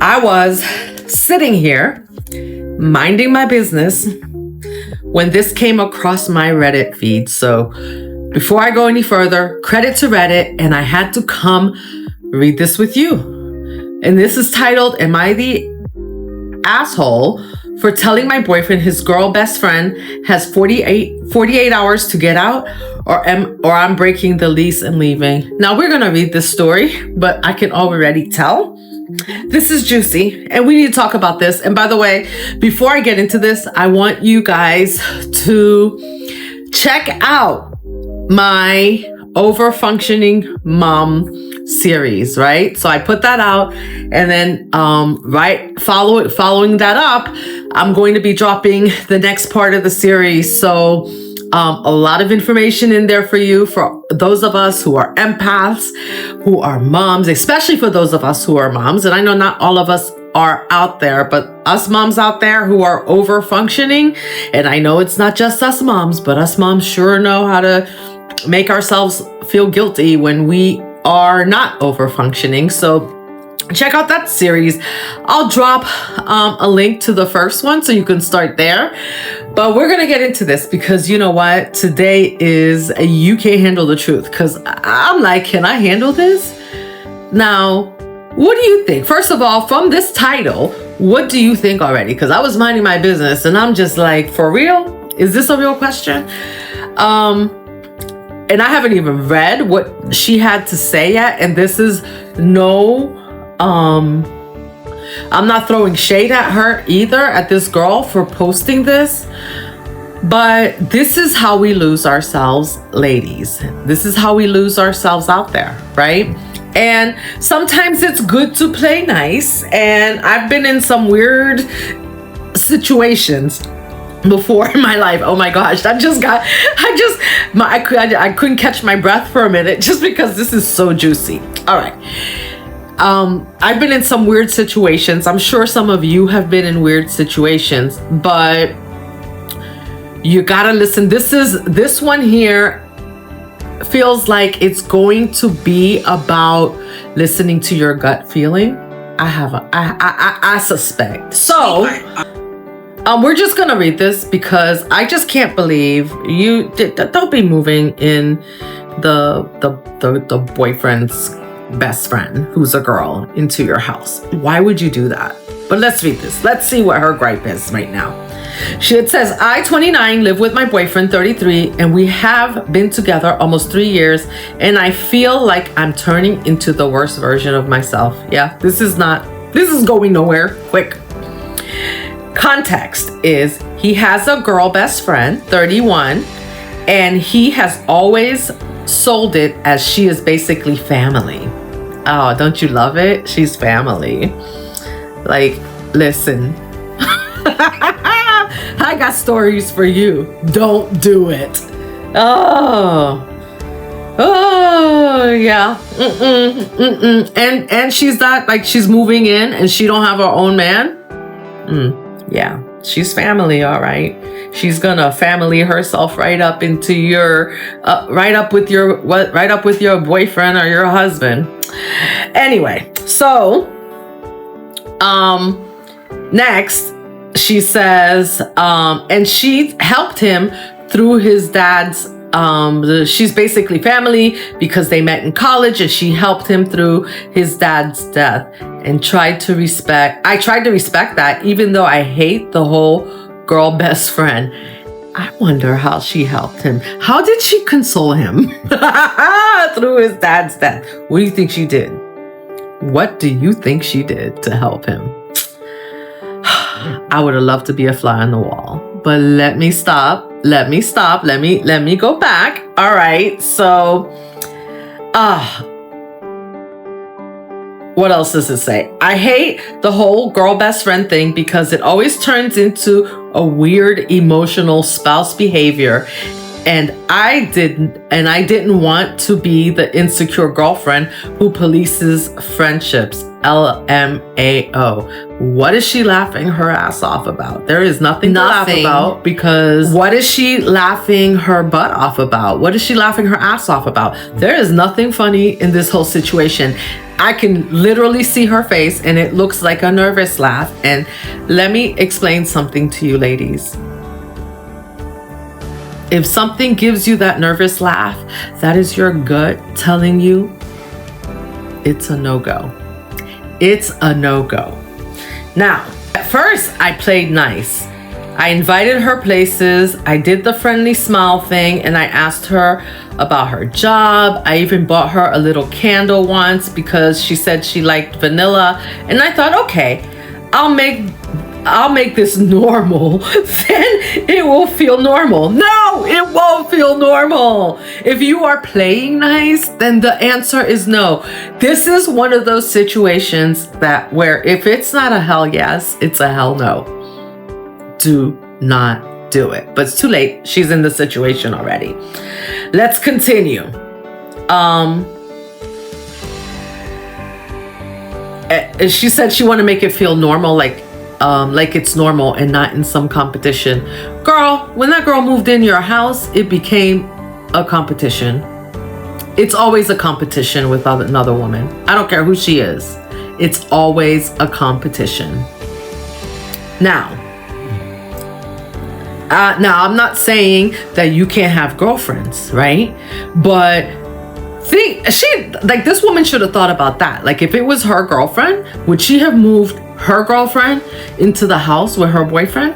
I was sitting here minding my business when this came across my Reddit feed. So before I go any further, credit to Reddit, and I had to come read this with you. And this is titled, Am I the Asshole for Telling My Boyfriend His Girl Best Friend Has 48 hours to get out, or I'm breaking the lease and leaving? Now we're gonna read this story, but I can already tell this is juicy and we need to talk about this. And by the way, before I get into this, I want you guys to check out my Over-Functioning Mom series, right? So I put that out, and then following that up, I'm going to be dropping the next part of the series. So a lot of information in there for you, for those of us who are empaths, who are moms, especially for those of us who are moms. And I know not all of us are out there, but us moms out there who are over functioning. And I know it's not just us moms, but us moms sure know how to make ourselves feel guilty when we are not over functioning. So check out that series. I'll drop a link to the first one so you can start there. But we're going to get into this because you know what? Today is a you can't handle the truth, because I'm like, can I handle this? Now, what do you think? First of all, from this title, what do you think already? Because I was minding my business and I'm just like, for real? Is this a real question? And I haven't even read what she had to say yet. And this is I'm not throwing shade at her either, at this girl for posting this, but this is how we lose ourselves, ladies. This is how we lose ourselves out there, right? And sometimes it's good to play nice. And I've been in some weird situations before in my life. Oh my gosh, I couldn't catch my breath for a minute just because this is so juicy. All right. I've been in some weird situations. I'm sure some of you have been in weird situations, but you gotta listen. This one here feels like it's going to be about listening to your gut feeling. I suspect. So we're just gonna read this because I just can't believe you don't be moving in the boyfriend's best friend who's a girl into your house. Why would you do that? But let's read this. Let's see what her gripe is right now. It says, I, 29, live with my boyfriend, 33, and we have been together almost 3 years, and I feel like I'm turning into the worst version of myself. Yeah, this is going nowhere quick. Context is he has a girl best friend, 31, and he has always sold it as she is basically family. Oh, don't you love it? She's family. Like, listen, I got stories for you. Don't do it. Oh yeah. And she's not like, she's moving in and she don't have her own man. Yeah, she's family, all right. She's gonna family herself right up into your, right up with your boyfriend or your husband. Anyway, so next she says, and she helped him through his dad's. She's basically family because they met in college, and she helped him through his dad's death. And I tried to respect that, even though I hate the whole girl best friend. I wonder how she helped him. How did she console him through his dad's death? What do you think she did? What do you think she did to help him? I would have loved to be a fly on the wall, but let me stop. Let me go back. All right. So, what else does it say? I hate the whole girl best friend thing because it always turns into a weird emotional spouse behavior. And I didn't want to be the insecure girlfriend who polices friendships. LMAO. What is she laughing her ass off about? There is nothing to laugh about, because what is she laughing her butt off about? What is she laughing her ass off about? There is nothing funny in this whole situation. I can literally see her face and it looks like a nervous laugh. And let me explain something to you, ladies. If something gives you that nervous laugh, that is your gut telling you it's a no-go. It's a no-go. Now, at first, I played nice. I invited her places. I did the friendly smile thing, and I asked her about her job. I even bought her a little candle once because she said she liked vanilla. And I thought, okay, I'll make this normal, then it will feel normal. No, it won't feel normal. If you are playing nice, then the answer is no. This is one of those situations where if it's not a hell yes, it's a hell no. Do not do it. But it's too late. She's in the situation already. Let's continue. She said she wanted to make it feel normal, like it's normal and not in some competition. Girl, when that girl moved in your house, it became a competition. It's always a competition with another woman. I don't care who she is. It's always a competition. Now, I'm not saying that you can't have girlfriends, right? But this woman should have thought about that. Like, if it was her girlfriend, would she have moved her girlfriend into the house with her boyfriend?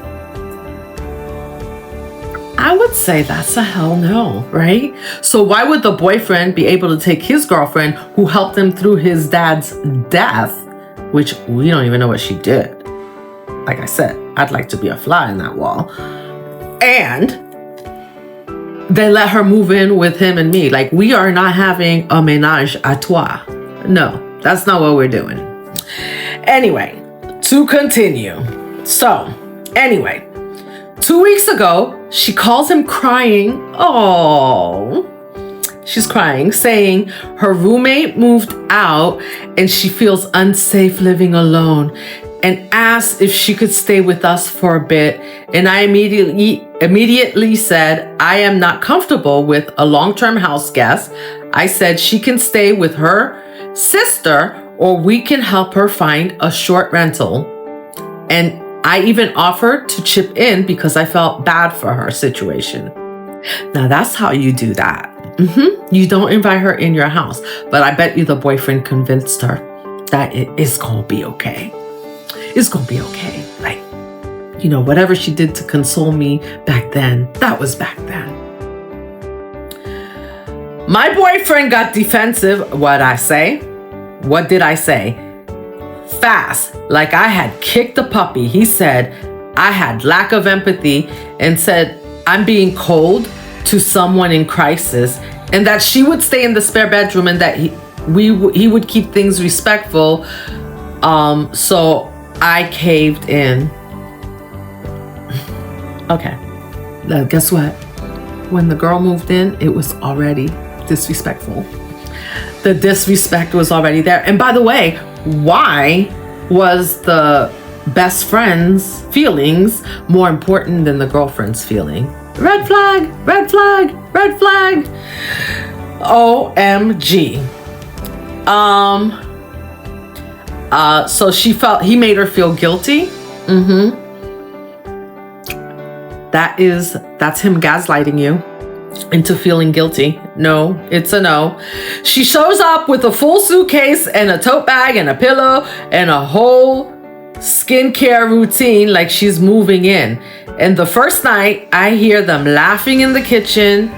I would say that's a hell no, right? So why would the boyfriend be able to take his girlfriend, who helped him through his dad's death, which we don't even know what she did? Like I said, I'd like to be a fly in that wall. And they let her move in with him and me. Like, we are not having a ménage à trois. No, that's not what we're doing. Anyway, to continue. So, anyway, 2 weeks ago, she calls him crying. Oh, she's crying, saying her roommate moved out and she feels unsafe living alone, and asked if she could stay with us for a bit. And I immediately said, I am not comfortable with a long-term house guest. I said she can stay with her sister, or we can help her find a short rental. And I even offered to chip in because I felt bad for her situation. Now that's how you do that. You don't invite her in your house, but I bet you the boyfriend convinced her that it is gonna be okay. It's gonna be okay. Like, whatever she did to console me back then, that was back then. My boyfriend got defensive. What did I say? Fast, like I had kicked a puppy. He said I had lack of empathy and said I'm being cold to someone in crisis, and that she would stay in the spare bedroom, and that he would keep things respectful. So I caved in. Okay. Now, guess what? When the girl moved in, it was already disrespectful. The disrespect was already there. And by the way, why was the best friend's feelings more important than the girlfriend's feeling? Red flag, red flag, red flag. OMG. So she felt he made her feel guilty. That's him gaslighting you into feeling guilty. No, it's a no. She shows up with a full suitcase and a tote bag and a pillow and a whole skincare routine, like she's moving in. And the first night, I hear them laughing in the kitchen.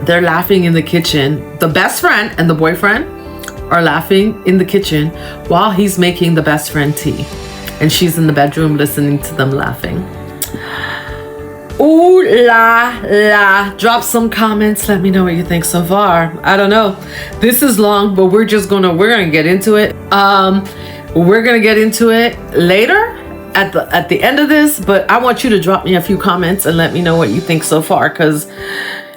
They're laughing in the kitchen. The best friend and the boyfriend are laughing in the kitchen while he's making the best friend tea. And she's in the bedroom listening to them laughing. Ooh la la. Drop some comments. Let me know what you think so far. I don't know. This is long, but we're gonna get into it. We're gonna get into it later. at the end of this, but I want you to drop me a few comments and let me know what you think so far, because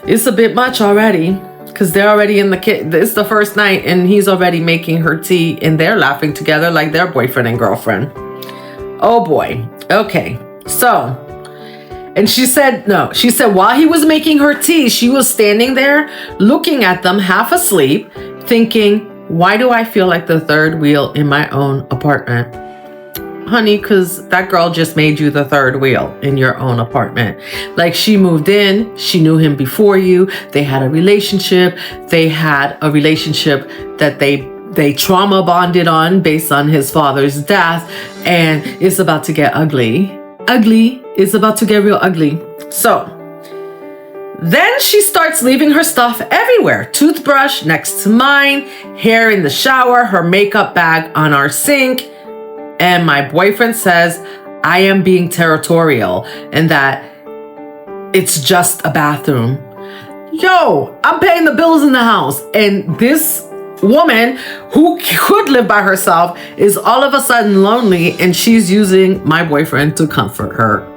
it's a bit much already. Because they're already in the kitchen. It's the first night and he's already making her tea and they're laughing together like they're boyfriend and girlfriend. Oh boy. Okay. So, and she said while he was making her tea, she was standing there looking at them half asleep, thinking, why do I feel like the third wheel in my own apartment? Honey, because that girl just made you the third wheel in your own apartment. Like, she moved in, she knew him before you, they had a relationship that they trauma bonded on based on his father's death, and it's about to get ugly. It's about to get real ugly. So then she starts leaving her stuff everywhere. Toothbrush next to mine, hair in the shower, her makeup bag on our sink. And my boyfriend says I am being territorial and that it's just a bathroom. Yo, I'm paying the bills in the house. And this woman who could live by herself is all of a sudden lonely, and she's using my boyfriend to comfort her.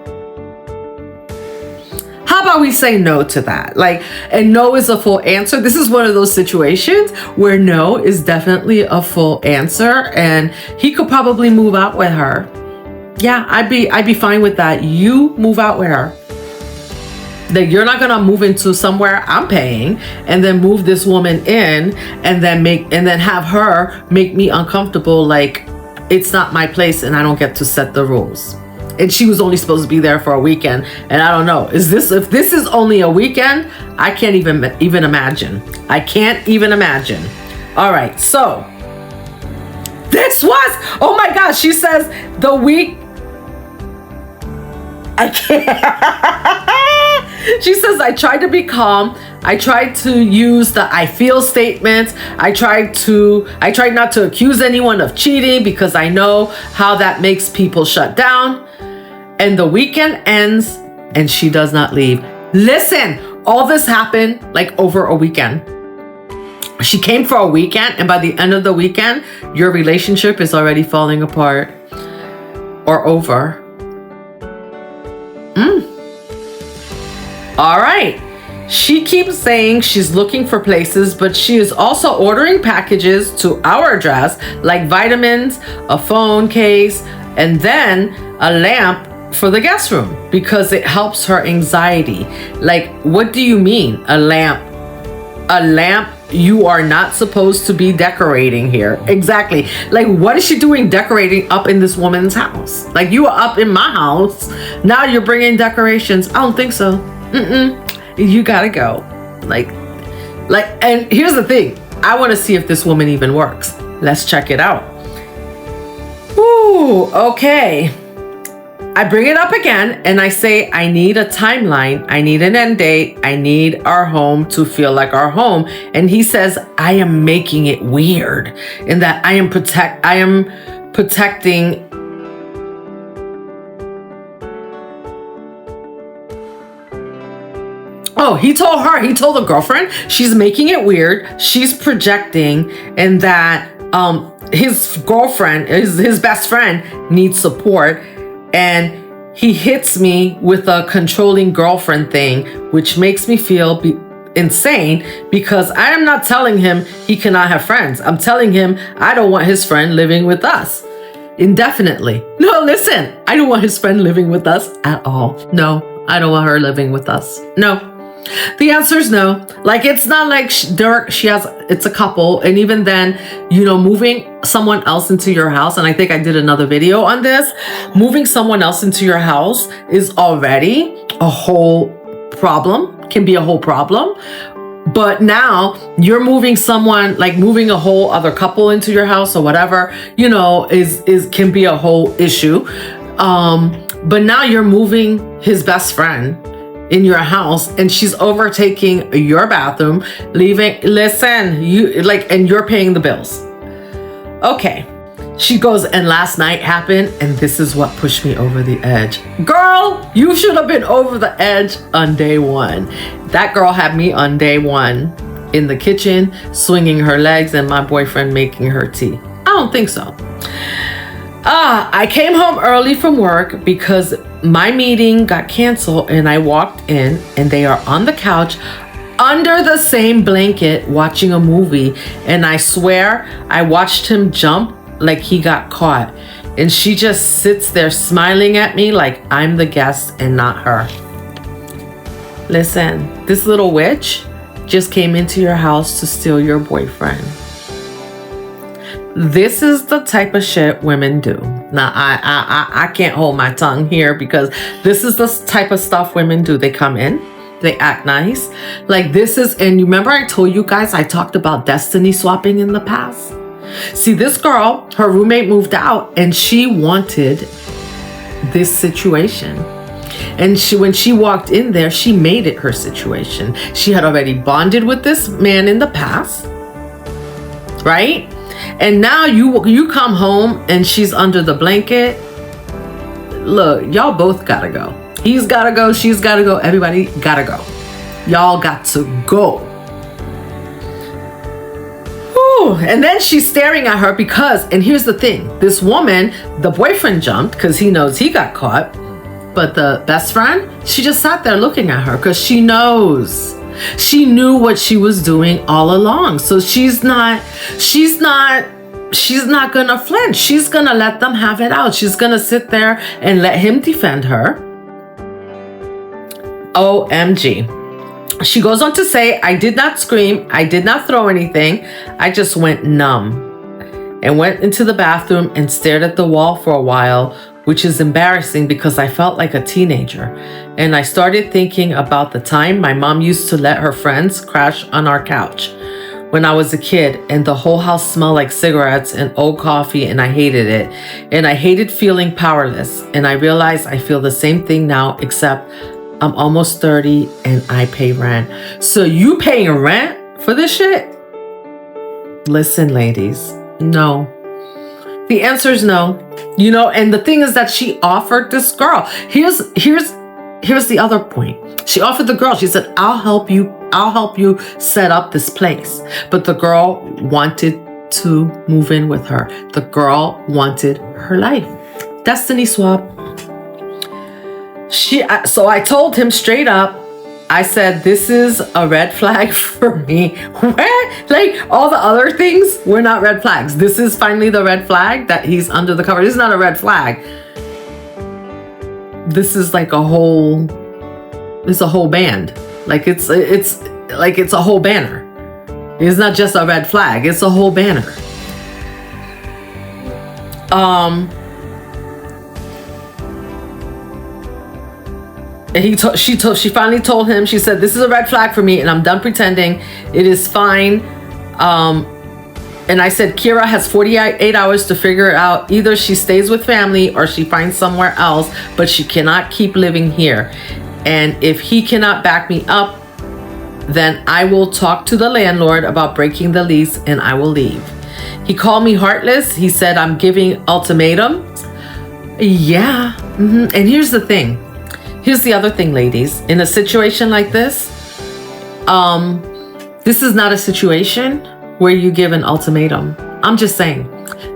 How about we say no to that? Like, and no is a full answer. This is one of those situations where no is definitely a full answer, and he could probably move out with her. Yeah, I'd be fine with that. You move out with her. Like, you're not gonna move into somewhere I'm paying and then move this woman in and then have her make me uncomfortable. Like, it's not my place and I don't get to set the rules. And she was only supposed to be there for a weekend. And I don't know, if this is only a weekend, I can't even imagine. I can't even imagine. All right, so this was, oh my gosh, she says the week, I can't. She says, I tried to be calm. I tried to use the I feel statements. I tried not to accuse anyone of cheating because I know how that makes people shut down. And the weekend ends and she does not leave. Listen, all this happened like over a weekend. She came for a weekend, and by the end of the weekend, your relationship is already falling apart or over. All right. She keeps saying she's looking for places, but she is also ordering packages to our address, like vitamins, a phone case, and then a lamp for the guest room because it helps her anxiety. Like, what do you mean, a lamp? A lamp? You are not supposed to be decorating here. Exactly. Like, what is she doing decorating up in this woman's house? Like, you are up in my house. Now you're bringing decorations. I don't think so. You gotta go. Like, and here's the thing. I want to see if this woman even works. Let's check it out. Ooh, okay. I bring it up again and I say, I need a timeline. I need an end date. I need our home to feel like our home. And he says, I am making it weird in that I am protecting. Oh, he told the girlfriend she's making it weird. She's projecting, and that his girlfriend, his best friend, needs support. And he hits me with a controlling girlfriend thing, which makes me feel insane because I am not telling him he cannot have friends. I'm telling him I don't want his friend living with us indefinitely. No, listen, I don't want his friend living with us at all. No, I don't want her living with us. No. The answer is no. Like, it's not like it's a couple. And even then, moving someone else into your house, and I think I did another video on this, moving someone else into your house is already a whole problem, can be a whole problem. But now you're moving someone, like moving a whole other couple into your house or whatever, can be a whole issue. But now you're moving his best friend in your house, and she's overtaking your bathroom, and you're paying the bills. Okay. She goes, and last night happened, and this is what pushed me over the edge. Girl, you should have been over the edge on day one. That girl had me on day one in the kitchen, swinging her legs, and my boyfriend making her tea. I don't think so. I came home early from work because my meeting got canceled, and I walked in and they are on the couch under the same blanket watching a movie, and I swear I watched him jump like he got caught, and she just sits there smiling at me like I'm the guest and not her. Listen, this little witch just came into your house to steal your boyfriend. This is the type of shit women do. Now, I can't hold my tongue here because this is the type of stuff women do. They come in, they act nice. Like this is, and you remember I told you guys I talked about destiny swapping in the past? See, this girl, her roommate moved out and she wanted this situation. And when she walked in there, she made it her situation. She had already bonded with this man in the past, right? And now you come home and she's under the blanket. Look, y'all both gotta go. He's gotta go, she's gotta go, everybody gotta go. Y'all got to go. Whew. And then she's staring at her because, and here's the thing, this woman, the boyfriend jumped because he knows he got caught. But the best friend, she just sat there looking at her because she knows. She knew what she was doing all along. So she's not gonna flinch. She's gonna let them have it out. She's gonna sit there and let him defend her. OMG. She goes on to say, I did not scream. I did not throw anything. I just went numb and went into the bathroom and stared at the wall for a while, which is embarrassing because I felt like a teenager. And I started thinking about the time my mom used to let her friends crash on our couch when I was a kid, and the whole house smelled like cigarettes and old coffee, and I hated it. And I hated feeling powerless. And I realized I feel the same thing now, except I'm almost 30 and I pay rent. So you paying rent for this shit? Listen, ladies, no. The answer is no. You know, and the thing is that she offered this girl. Here's the other point. She offered the girl. She said, I'll help you set up this place. But the girl wanted to move in with her. The girl wanted her life. Destiny swap. So I told him straight up, I said, this is a red flag for me. Where? Like all the other things were not red flags. This is finally the red flag that he's under the cover. This is not a red flag. This is like a whole band. Like it's a whole banner. It's not just a red flag. It's a whole banner. And she finally told him, she said, this is a red flag for me and I'm done pretending. It is fine. And I said, Kira has 48 hours to figure it out. Either she stays with family or she finds somewhere else, but she cannot keep living here. And if he cannot back me up, then I will talk to the landlord about breaking the lease and I will leave. He called me heartless. He said, I'm giving ultimatums. Yeah. And here's the thing. Here's the other thing, ladies. In a situation like this, this is not a situation where you give an ultimatum. I'm just saying.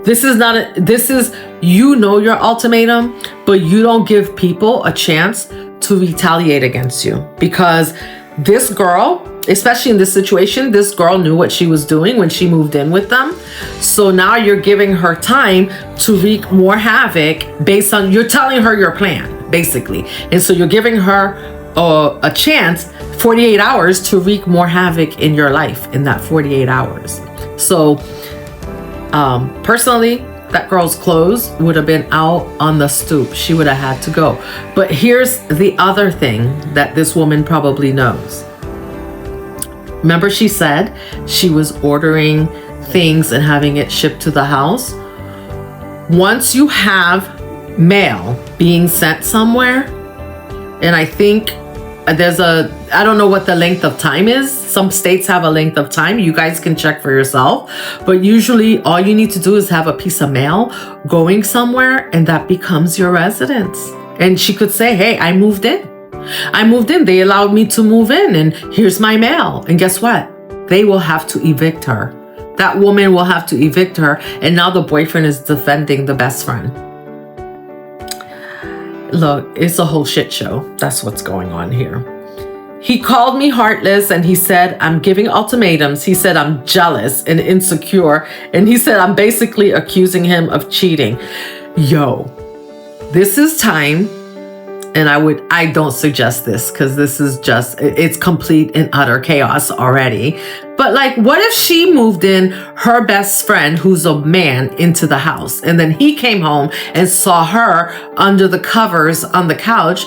This is you know your ultimatum, but you don't give people a chance to retaliate against you. Because this girl, especially in this situation, this girl knew what she was doing when she moved in with them. So now you're giving her time to wreak more havoc based on, you're telling her your plan. Basically. And so you're giving her a chance, 48 hours to wreak more havoc in your life in that 48 hours. So personally, that girl's clothes would have been out on the stoop. She would have had to go. But here's the other thing that this woman probably knows. Remember she said she was ordering things and having it shipped to the house? Once you have mail being sent somewhere, and I think I don't know what the length of time is. Some states have a length of time. You guys can check for yourself. But usually all you need to do is have a piece of mail going somewhere and that becomes your residence. And she could say, hey, I moved in. They allowed me to move in and here's my mail. And guess what? They will have to evict her That woman will have to evict her, and now the boyfriend is defending the best friend. Look, it's a whole shit show. That's what's going on here. He called me heartless, and he said I'm giving ultimatums. He said I'm jealous and insecure, and he said I'm basically accusing him of cheating. Yo, this is time, and I don't suggest this because this is just, it's complete and utter chaos already. But like, what if she moved in her best friend, who's a man, into the house, and then he came home and saw her under the covers on the couch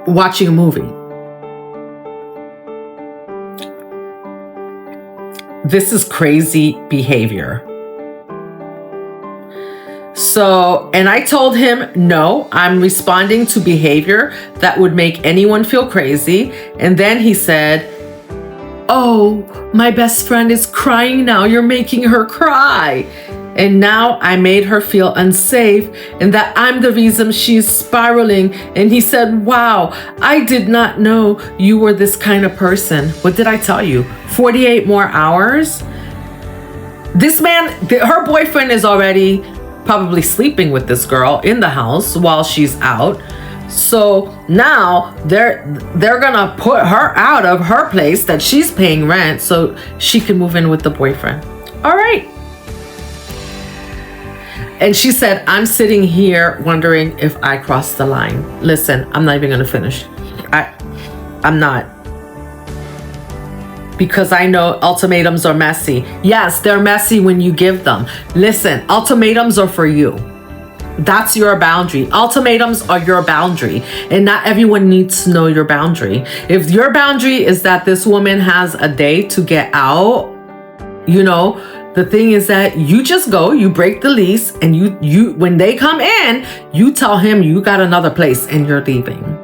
watching a movie? This is crazy behavior. So, and I told him, no, I'm responding to behavior that would make anyone feel crazy. And then he said, oh, my best friend is crying now. You're making her cry. And now I made her feel unsafe and that I'm the reason she's spiraling. And he said, wow, I did not know you were this kind of person. What did I tell you? 48 more hours? This man, her boyfriend is already probably sleeping with this girl in the house while she's out. So now they're gonna put her out of her place that she's paying rent so she can move in with the boyfriend. All right. And she said, I'm sitting here wondering if I crossed the line. Listen, I'm not even gonna finish. I'm not. Because I know ultimatums are messy. Yes, they're messy when you give them. Listen, ultimatums are for you. That's your boundary. Ultimatums are your boundary. And not everyone needs to know your boundary. If your boundary is that this woman has a day to get out, you know, the thing is that you just go, you break the lease, and you when they come in, you tell him you got another place and you're leaving.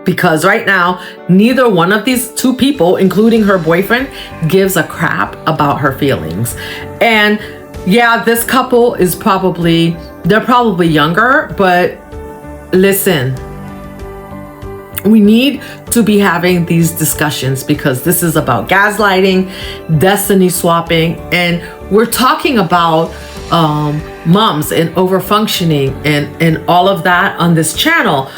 Because right now, neither one of these two people, including her boyfriend, gives a crap about her feelings. And yeah, this couple is they're probably younger, but listen, we need to be having these discussions because this is about gaslighting, destiny swapping, and we're talking about moms and overfunctioning and all of that on this channel.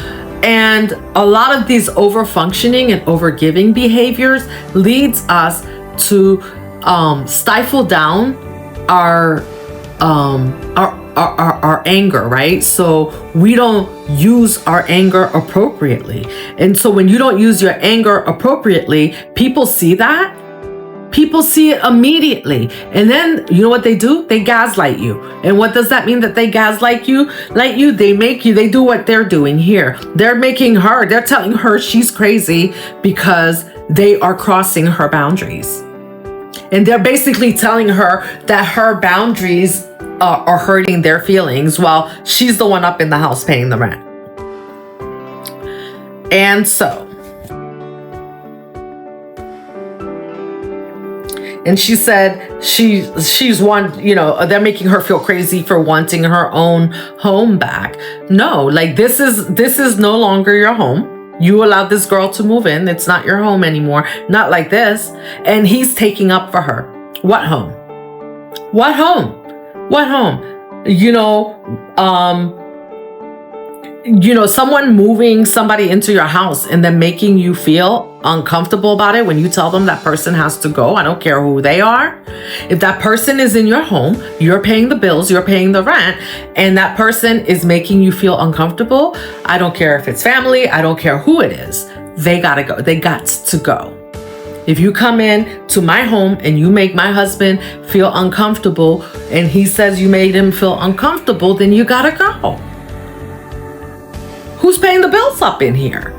And a lot of these overfunctioning and overgiving behaviors leads us to stifle down our anger, right? So we don't use our anger appropriately. And so when you don't use your anger appropriately, people see that. People see it immediately. And then you know what they do? They gaslight you. And what does that mean that they gaslight you? They do what they're doing here. They're telling her she's crazy because they are crossing her boundaries. And they're basically telling her that her boundaries are hurting their feelings while she's the one up in the house paying the rent. And so, and she said she's one, you know, they're making her feel crazy for wanting her own home back. No, like this is no longer your home. You allowed this girl to move in. It's not your home anymore. Not like this. And he's taking up for her. What home? What home? What home? Someone moving somebody into your house and then making you feel uncomfortable about it when you tell them that person has to go. I don't care who they are. If that person is in your home, you're paying the bills, you're paying the rent, and that person is making you feel uncomfortable, I don't care if it's family, I don't care who it is. They gotta go. They got to go. If you come in to my home and you make my husband feel uncomfortable and he says you made him feel uncomfortable, then you gotta go. Who's paying the bills up in here?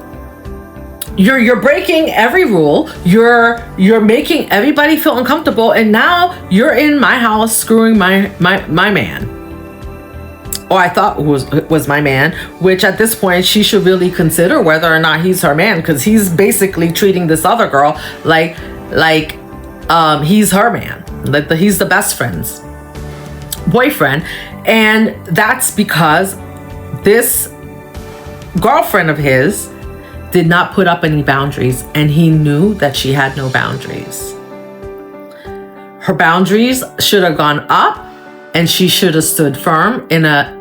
You're breaking every rule. You're making everybody feel uncomfortable, and now you're in my house screwing my man. Or I thought was my man, which at this point she should really consider whether or not he's her man, because he's basically treating this other girl like he's her man, like he's the best friend's boyfriend, and that's because this girlfriend of his did not put up any boundaries, and he knew that she had no boundaries. Her boundaries should have gone up, and she should have stood firm in a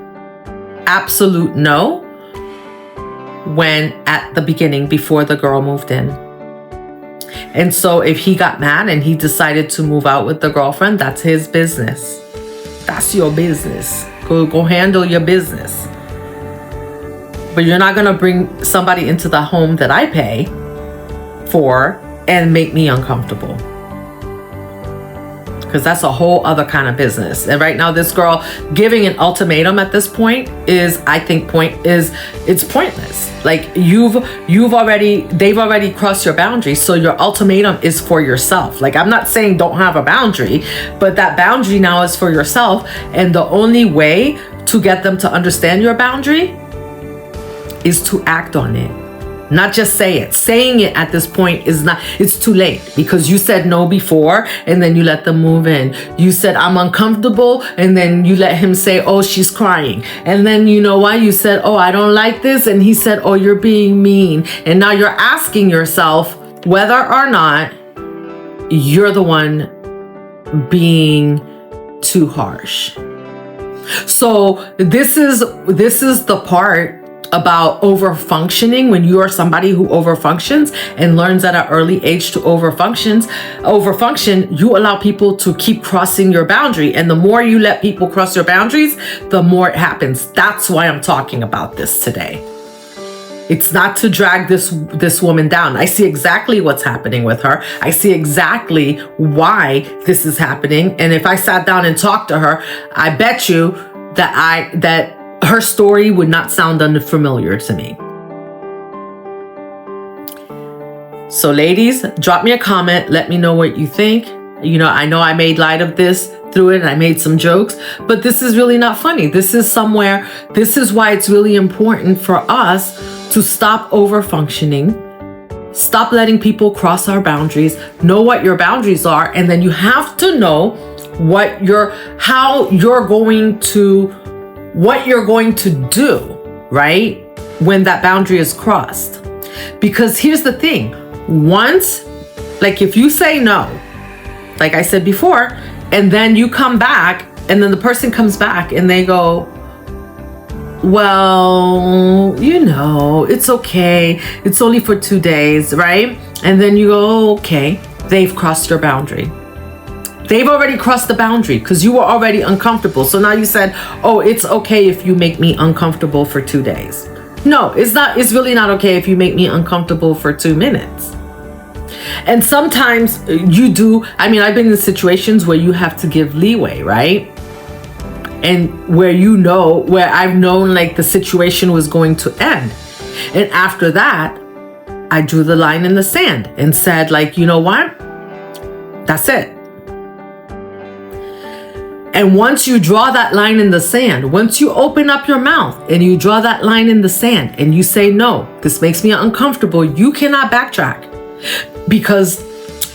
absolute no when at the beginning, before the girl moved in. And so if he got mad and he decided to move out with the girlfriend, that's his business. That's your business. Go handle your business. But you're not gonna bring somebody into the home that I pay for and make me uncomfortable. Because that's a whole other kind of business. And right now, this girl giving an ultimatum at this point is, I think, it's pointless. Like they've already crossed your boundary. So your ultimatum is for yourself. Like, I'm not saying don't have a boundary, but that boundary now is for yourself. And the only way to get them to understand your boundary is to act on it. Not just say it. Saying it at this point it's too late, because you said no before and then you let them move in. You said, I'm uncomfortable, and then you let him say, oh, she's crying. And then you know what? You said, oh, I don't like this. And he said, oh, you're being mean. And now you're asking yourself whether or not you're the one being too harsh. So this is the part about over-functioning. When you are somebody who over-functions and learns at an early age to over-function, you allow people to keep crossing your boundary. And the more you let people cross your boundaries, the more it happens. That's why I'm talking about this today. It's not to drag this woman down. I see exactly what's happening with her. I see exactly why this is happening. And if I sat down and talked to her, I bet you that her story would not sound unfamiliar to me. So ladies, drop me a comment. Let me know what you think. You know I made light of this through it, and I made some jokes, but this is really not funny. This is why it's really important for us to stop over-functioning, stop letting people cross our boundaries, know what your boundaries are, and then you have to know what you're going to do, right? When that boundary is crossed. Because here's the thing. Once, like if you say no, like I said before, and then you come back, and then the person comes back and they go, well, it's okay. It's only for 2 days, right? And then you go, oh, okay, they've crossed your boundary. They've already crossed the boundary because you were already uncomfortable. So now you said, oh, it's okay if you make me uncomfortable for 2 days. No, it's not. It's really not okay if you make me uncomfortable for 2 minutes. And sometimes you do. I mean, I've been in situations where you have to give leeway, right? And where I've known like the situation was going to end. And after that, I drew the line in the sand and said, like, you know what? That's it. And once you draw that line in the sand, once you open up your mouth and you draw that line in the sand and you say, no, this makes me uncomfortable, you cannot backtrack, because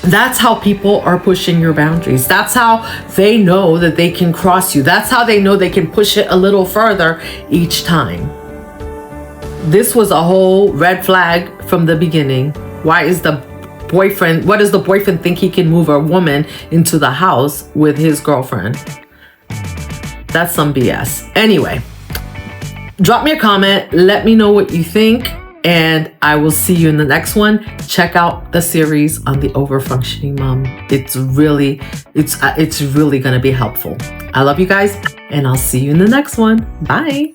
that's how people are pushing your boundaries. That's how they know that they can cross you. That's how they know they can push it a little further each time. This was a whole red flag from the beginning. What does the boyfriend think he can move a woman into the house with his girlfriend? That's some BS. Anyway, drop me a comment. Let me know what you think, and I will see you in the next one. Check out the series on the over-functioning mom. It's really going to be helpful. I love you guys, and I'll see you in the next one. Bye.